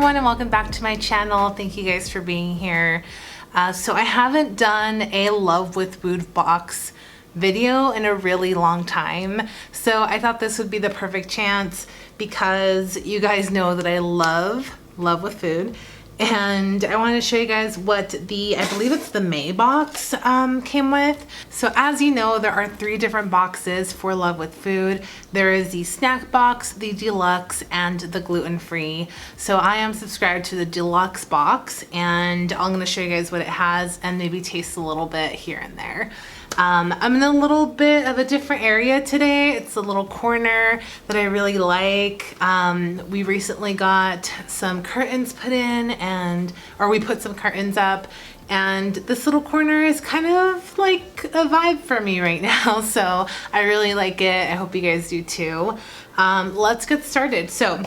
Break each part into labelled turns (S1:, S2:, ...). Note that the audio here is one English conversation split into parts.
S1: everyone, and welcome back to my channel. Thank you guys for being here. So I haven't done a Love with Food box video in a really long time, so I thought this would be the perfect chance because you guys know that I love with food, and I wanted to show you guys what the, I believe it's the May box came with. So as you know, there are 3 different boxes for Love with Food. There is the snack box, the deluxe, and the gluten-free. So I am subscribed to the deluxe box, and I'm going to show you guys what it has and maybe taste a little bit here and there. I'm in a little bit of a different area today. It's a little corner that I really like. We recently got some curtains put in, or we put some curtains up, and this little corner is kind of like a vibe for me right now. So I really like it. I hope you guys do too. Let's get started. So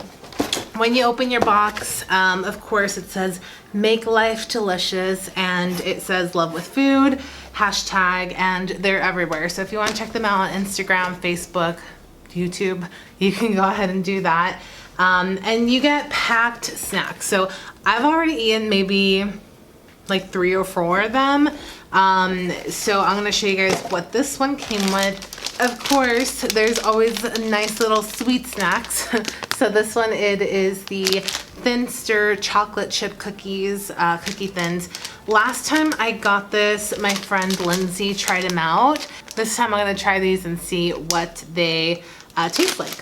S1: when you open your box, of course it says make life delicious, and it says Love with Food, hashtag, and they're everywhere. So if you want to check them out on Instagram, Facebook, YouTube, you can go ahead and do that. And you get packed snacks. So I've already eaten maybe like 3 or 4 of them. So I'm gonna show you guys what this one came with. Of course, there's always nice little sweet snacks. So this one, it is the Thinster chocolate chip cookies, cookie thins. Last time I got this, my friend Lindsay tried them out. This time I'm gonna try these and see what they taste like.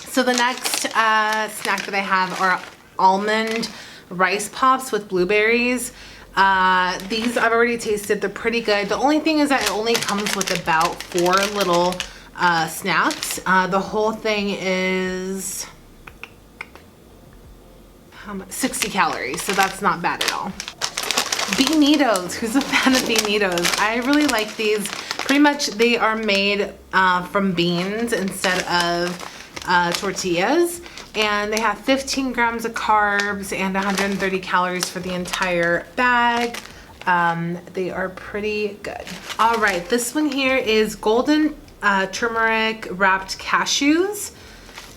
S1: So the next snack that I have are almond rice pops with blueberries. These I've already tasted. They're pretty good. The only thing is that it only comes with about 4 little snacks. The whole thing is 60 calories, so that's not bad at all. Beanitos. Who's a fan of Beanitos? I really like these. Pretty much they are made from beans instead of tortillas, and they have 15 grams of carbs and 130 calories for the entire bag. They are pretty good. All right, this one here is golden turmeric wrapped cashews,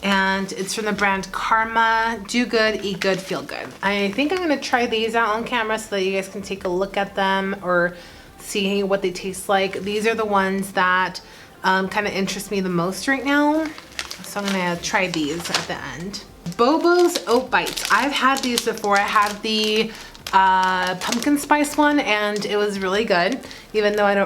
S1: and it's from the brand Karma. Do good, eat good, feel good. I think I'm gonna try these out on camera so that you guys can take a look at them or see what they taste like. These are the ones that kind of interest me the most right now. So I'm gonna try these at the end. Bobo's Oat Bites. I've had these before. I had the pumpkin spice one, and it was really good. Even though I'm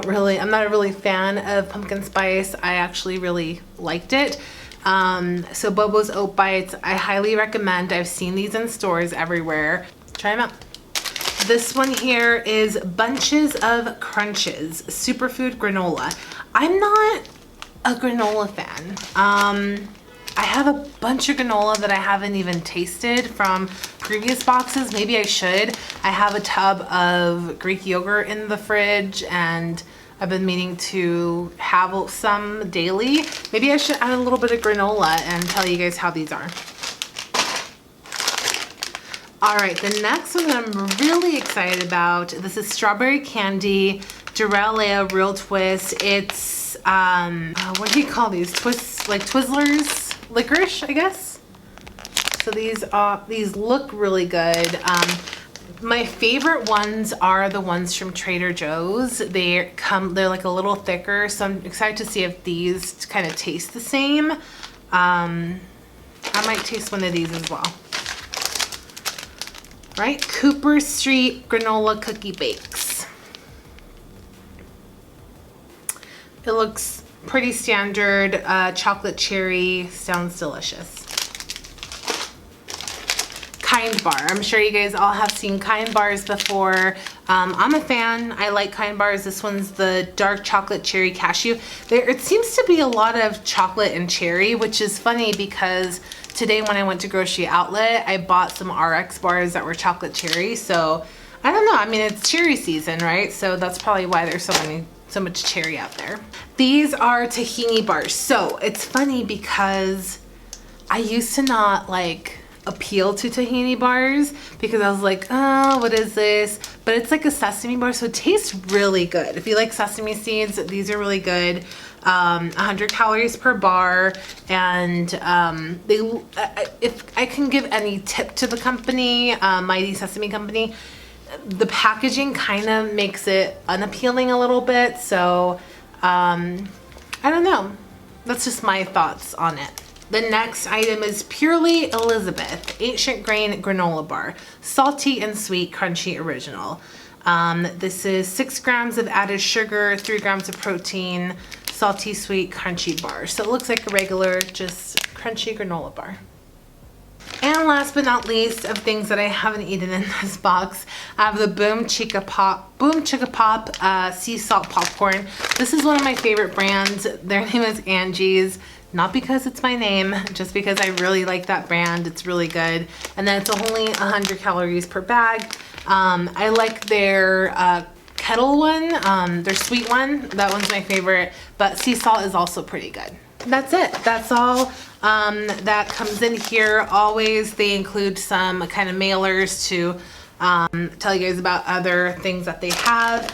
S1: not a really fan of pumpkin spice, I actually really liked it. So Bobo's Oat Bites, I highly recommend. I've seen these in stores everywhere. Try them out. This one here is Bunches of Crunches Superfood Granola. I'm not a granola fan. I have a bunch of granola that I haven't even tasted from previous boxes. Maybe I should. I have a tub of Greek yogurt in the fridge, and I've been meaning to have some daily. Maybe I should add a little bit of granola and tell you guys how these are. All right, the next one that I'm really excited about, this is Strawberry Candy Duralea Real Twist. It's, what do you call these? Twists, like Twizzlers? Licorice, I guess. So these look really good. My favorite ones are the ones from Trader Joe's. They're like a little thicker, so I'm excited to see if these kind of taste the same. I might taste one of these as well. Right, Cooper Street Granola Cookie Bakes. It looks pretty standard. Chocolate cherry, sounds delicious. Kind Bar. I'm sure you guys all have seen Kind Bars before. I'm a fan. I like Kind Bars. This one's the dark chocolate cherry cashew. It seems to be a lot of chocolate and cherry, which is funny because today when I went to Grocery Outlet, I bought some RX bars that were chocolate cherry. So I don't know. I mean, it's cherry season, right? So that's probably why there's so much cherry out there. These are tahini bars. So it's funny because I used to not like appeal to tahini bars because I was like, oh, what is this? But it's like a sesame bar, so it tastes really good. If you like sesame seeds, these are really good. 100 calories per bar, and if I can give any tip to the company, Mighty Sesame Company, the packaging kind of makes it unappealing a little bit, so I don't know. That's just my thoughts on it. The next item is Purely Elizabeth Ancient Grain Granola Bar. Salty and sweet, crunchy original. This is 6 grams of added sugar, 3 grams of protein, salty, sweet, crunchy bar. So it looks like a regular, just crunchy granola bar. And last but not least of things that I haven't eaten in this box, I have the Boom Chicka Pop sea salt popcorn. This is one of my favorite brands. Their name is Angie's. Not because it's my name, just because I really like that brand. It's really good. And then it's only 100 calories per bag. I like their kettle one, their sweet one. That one's my favorite, but sea salt is also pretty good. That's it. That's all that comes in here. Always they include some kind of mailers to tell you guys about other things that they have.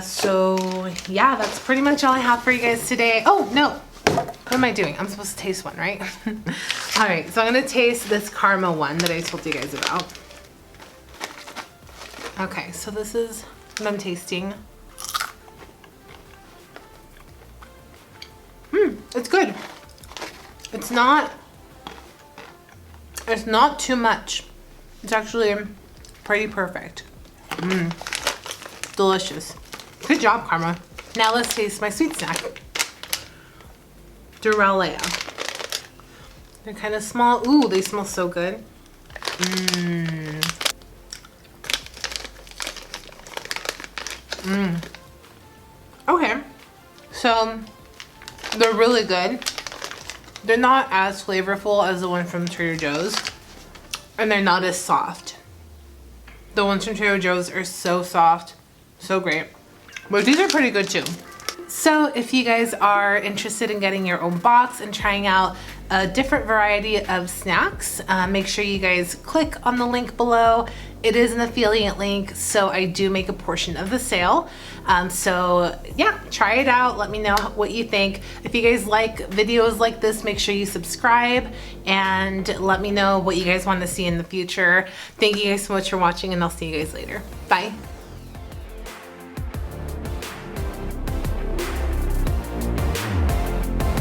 S1: So yeah, that's pretty much all I have for you guys today. Oh no, what am I doing? I'm supposed to taste one, right? All right, so I'm gonna taste this caramel one that I told you guys about. Okay, so this is what I'm tasting. It's good. It's not too much. It's actually pretty perfect. Delicious. Good job, Karma. Now let's taste my sweet snack. Duralia. They're kind of small. Ooh, they smell so good. Okay, so they're really good. They're not as flavorful as the one from Trader Joe's, and they're not as soft. The ones from Trader Joe's are so soft, so great. But these are pretty good too. So if you guys are interested in getting your own box and trying out a different variety of snacks, make sure you guys click on the link below. It is an affiliate link, so I do make a portion of the sale. So yeah, try it out. Let me know what you think. If you guys like videos like this, make sure you subscribe and let me know what you guys want to see in the future. Thank you guys so much for watching, and I'll see you guys later. Bye.